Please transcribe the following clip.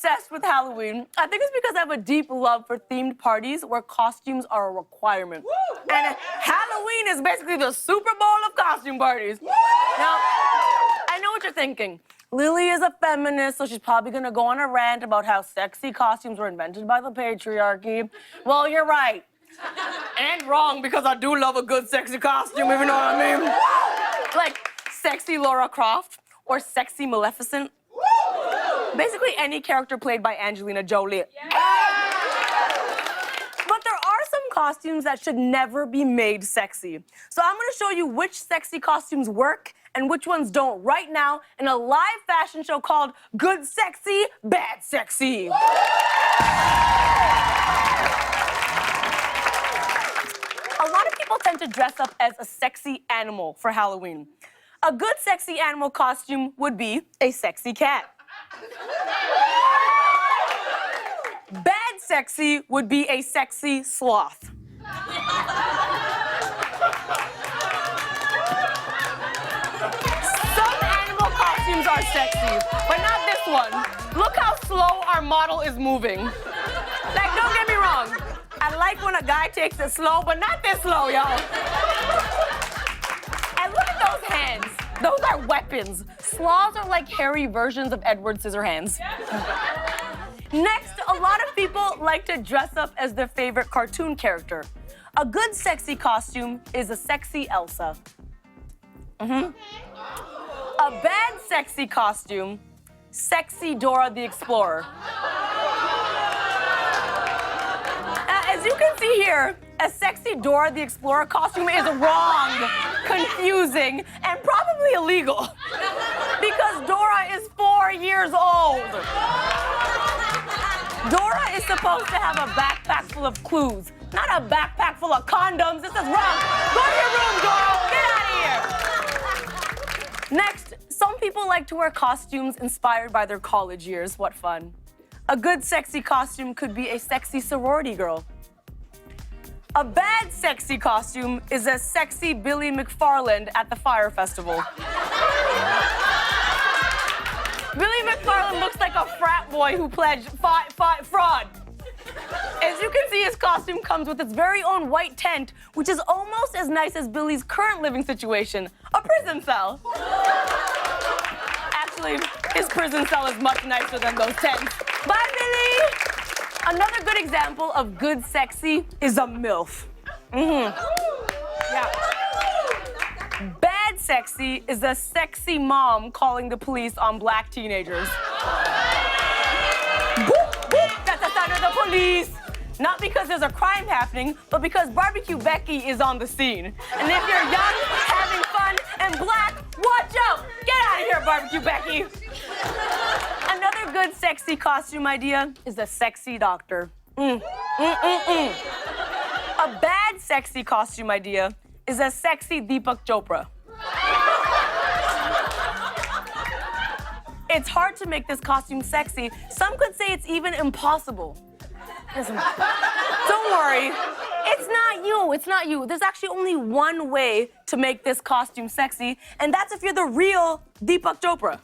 obsessed with Halloween. I think it's because I have a deep love for themed parties where costumes are a requirement. And Halloween is basically the Super Bowl of costume parties. Now, I know what you're thinking. Lily is a feminist, so she's probably gonna go on a rant about how sexy costumes were invented by the patriarchy. Well, you're right. And wrong, because I do love a good sexy costume, if you know what I mean. Like sexy Lara Croft or sexy Maleficent. Basically any character played by Angelina Jolie. But there are some costumes that should never be made sexy. So I'm gonna show you which sexy costumes work and which ones don't right now in a live fashion show called Good Sexy, Bad Sexy. A lot of people tend to dress up as a sexy animal for Halloween. A good sexy animal costume would be a sexy cat. Bad sexy would be a sexy sloth. Some animal costumes are sexy, but not this one. Look how slow our model is moving. Like, don't get me wrong. I like when a guy takes it slow, but not this slow, y'all. And look at those hands. Those are weapons. Sloths are like hairy versions of Edward Scissorhands. Next, a lot of people like to dress up as their favorite cartoon character. A good sexy costume is a sexy Elsa. A bad sexy costume, sexy Dora the Explorer. As you can see here, a sexy Dora the Explorer costume is wrong, confusing, and probably illegal. Because Dora is 4 years old. Dora is supposed to have a backpack full of clues, not a backpack full of condoms. This is wrong. Go to your room, Dora. Get out of here. Next, some people like to wear costumes inspired by their college years. What fun. A good sexy costume could be a sexy sorority girl. A bad sexy costume is a sexy Billy McFarland at the Fire Festival. Billy McFarland looks like a frat boy who pledged fraud. As you can see, his costume comes with its very own white tent, which is almost as nice as Billy's current living situation, a prison cell. Actually, his prison cell is much nicer than those tents. Bye, Billy! Another good example of good sexy is a MILF. Yeah. Bad sexy is a sexy mom calling the police on black teenagers. Boop, boop, that's the sound of the police. Not because there's a crime happening, but because Barbecue Becky is on the scene. And if you're young, having fun, and black, watch out! Get out of here, Barbecue Becky! Another good sexy costume idea is a sexy doctor. A bad sexy costume idea is a sexy Deepak Chopra. It's hard to make this costume sexy. Some could say it's even impossible. Listen, don't worry. It's not you. It's not you. There's actually only one way to make this costume sexy, and that's if you're the real Deepak Chopra.